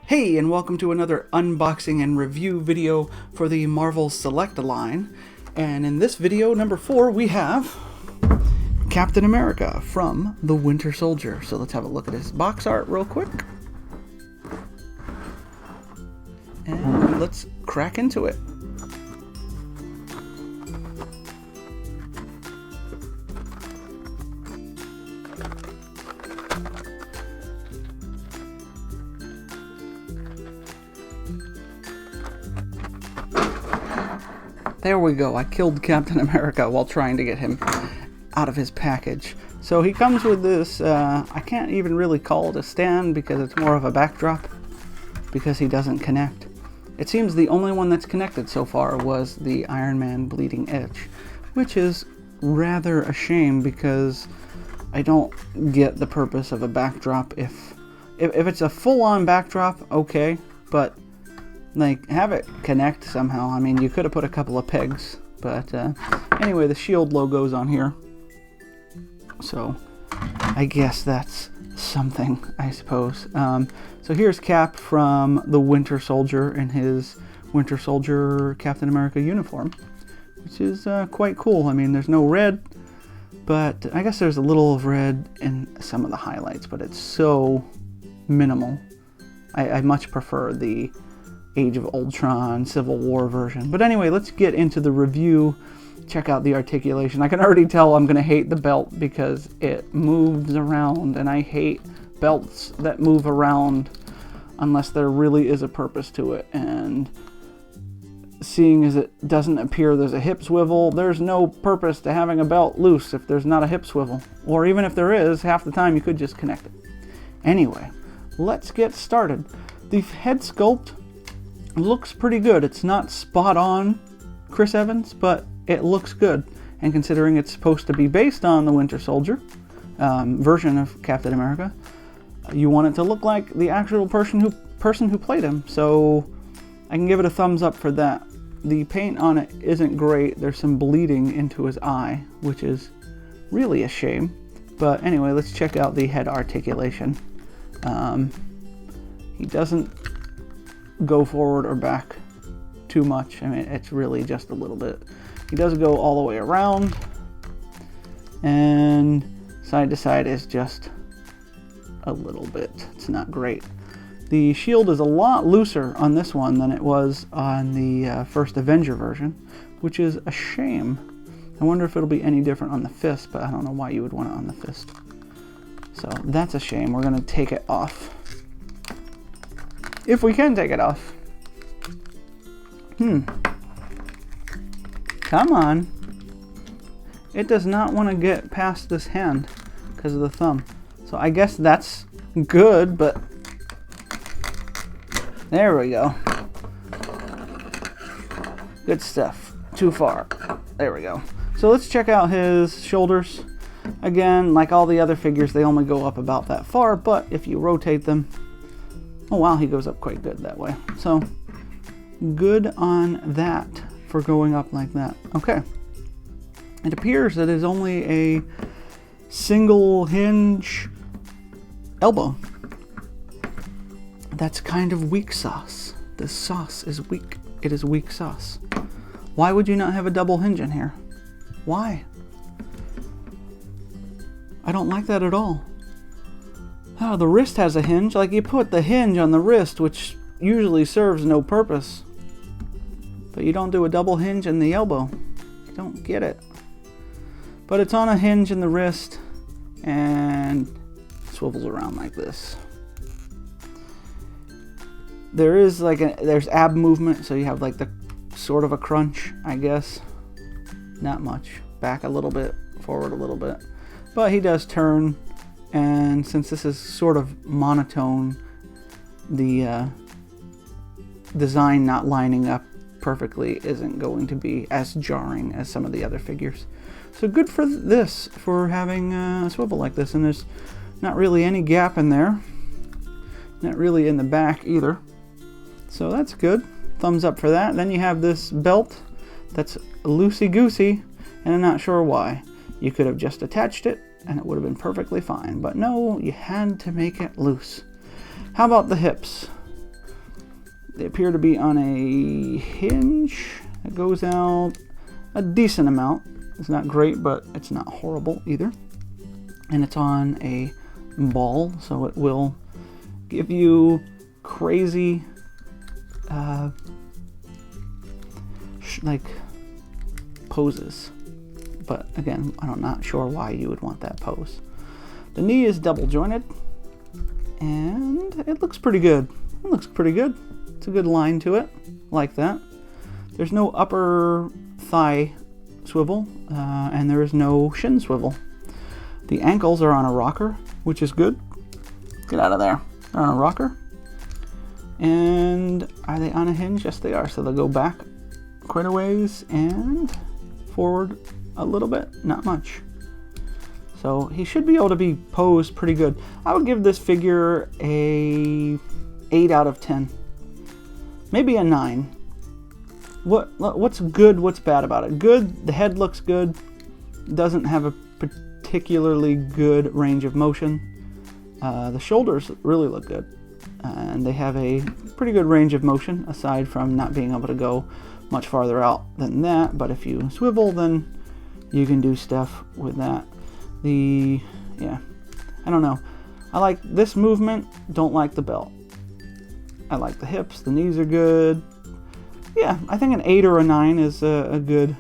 Hey, and welcome to another unboxing and review video for the Marvel Select line. And in this video, number 4, we have Captain America from the Winter Soldier. So let's have a look at his box art real quick. And let's crack into it. There we go. I killed Captain America while trying to get him out of his package. So he comes with this, I can't even really call it a stand because it's more of a backdrop because he doesn't connect. It seems the only one that's connected so far was the Iron Man Bleeding Edge, which is rather a shame because I don't get the purpose of a backdrop. If it's a full-on backdrop, okay, but like, have it connect somehow. I mean, you could have put a couple of pegs, but anyway, the shield logo's on here, so I guess that's something, I suppose. So here's Cap from the Winter Soldier in his Winter Soldier Captain America uniform, which is quite cool. I mean, there's no red, but I guess there's a little of red in some of the highlights, but it's so minimal. I much prefer the Age of Ultron, Civil War version. But anyway, let's get into the review. Check out the articulation. I can already tell I'm going to hate the belt because it moves around, and I hate belts that move around unless there really is a purpose to it. And seeing as it doesn't appear there's a hip swivel, there's no purpose to having a belt loose if there's not a hip swivel. Or even if there is, half the time you could just connect it. Anyway, let's get started. The head sculpt looks pretty good. It's not spot on Chris Evans, but it looks good. And considering it's supposed to be based on the Winter Soldier version of Captain America, you want it to look like the actual person who played him. So I can give it a thumbs up for that. The paint on it isn't great. There's some bleeding into his eye, which is really a shame. But anyway, let's check out the head articulation. He doesn't go forward or back too much. I mean, it's really just a little bit. He does go all the way around, and side to side is just a little bit. It's not great. The shield is a lot looser on this one than it was on the first Avenger version, which is a shame. I wonder if it'll be any different on the fist, but I don't know why you would want it on the fist. So that's a shame. We're going to take it off. If we can take it off. Come on. It does not want to get past this hand because of the thumb. So I guess that's good, but there we go. Good stuff. Too far. There we go. So let's check out his shoulders. Again, like all the other figures, they only go up about that far, but if you rotate them, oh wow, he goes up quite good that way. So, good on that for going up like that. Okay. It appears that it is only a single hinge elbow. That's kind of weak sauce. This sauce is weak. It is weak sauce. Why would you not have a double hinge in here? Why? I don't like that at all. Oh, the wrist has a hinge. Like, you put the hinge on the wrist, which usually serves no purpose. But you don't do a double hinge in the elbow. I don't get it. But it's on a hinge in the wrist and swivels around like this. There is like there's ab movement, so you have like the sort of a crunch, I guess. Not much. Back a little bit, forward a little bit. But he does turn. And since this is sort of monotone, the design not lining up perfectly isn't going to be as jarring as some of the other figures. So good for this, for having a swivel like this. And there's not really any gap in there. Not really in the back either. So that's good. Thumbs up for that. Then you have this belt that's loosey-goosey, and I'm not sure why. You could have just attached it and it would have been perfectly fine. But no, you had to make it loose. How about the hips? They appear to be on a hinge. It goes out a decent amount. It's not great, but it's not horrible either. And it's on a ball, so it will give you crazy like poses. But again, I'm not sure why you would want that pose. The knee is double jointed, and it looks pretty good. It looks pretty good. It's a good line to it, like that. There's no upper thigh swivel, and there is no shin swivel. The ankles are on a rocker, which is good. Get out of there. They're on a rocker. And are they on a hinge? Yes, they are. So they'll go back quite a ways and forward a little bit, not much. So he should be able to be posed pretty good. I would give this figure a 8 out of 10. Maybe a 9. What's good, what's bad about it? Good, the head looks good. Doesn't have a particularly good range of motion. The shoulders really look good. And they have a pretty good range of motion, aside from not being able to go much farther out than that. But if you swivel, then you can do stuff with that. Yeah, I don't know. I like this movement, don't like the belt. I like the hips, the knees are good. Yeah, I think an 8 or a 9 is a good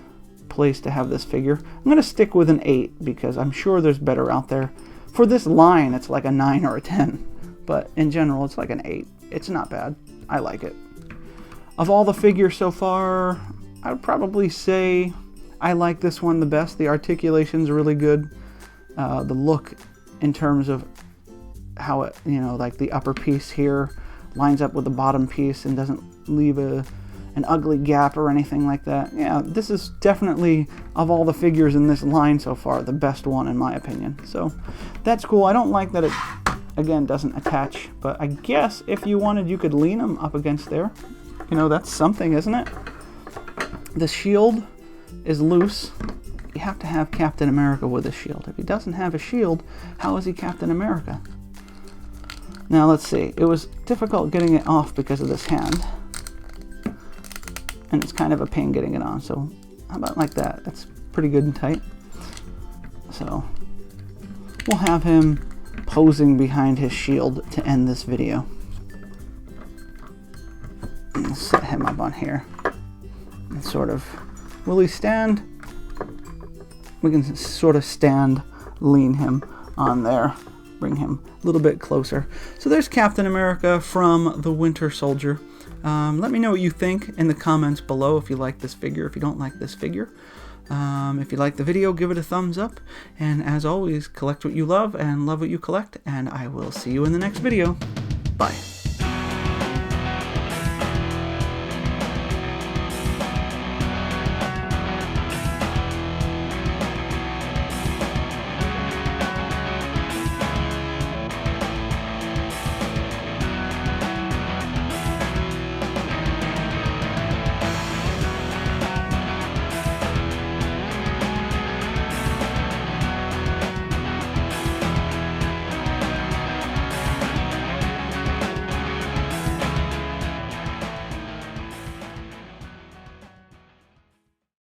place to have this figure. I'm going to stick with an 8 because I'm sure there's better out there. For this line, it's like a 9 or a 10. But in general, it's like an 8. It's not bad. I like it. Of all the figures so far, I would probably say I like this one the best. The articulation's really good. The look in terms of how it, like the upper piece here lines up with the bottom piece and doesn't leave an ugly gap or anything like that. Yeah, this is definitely, of all the figures in this line so far, the best one in my opinion. So that's cool. I don't like that it, again, doesn't attach, but I guess if you wanted, you could lean them up against there. That's something, isn't it? The shield is loose. You have to have Captain America with a shield. If he doesn't have a shield, how is he Captain America? Now let's see. It was difficult getting it off because of this hand. And it's kind of a pain getting it on. So how about like that? That's pretty good and tight. So we'll have him posing behind his shield to end this video. And set him up on here. And sort of, will he stand? We can sort of stand, lean him on there, bring him a little bit closer. So there's Captain America from the Winter Soldier. Let me know what you think in the comments below if you like this figure, if you don't like this figure. If you like the video, give it a thumbs up. And as always, collect what you love and love what you collect. And I will see you in the next video. Bye.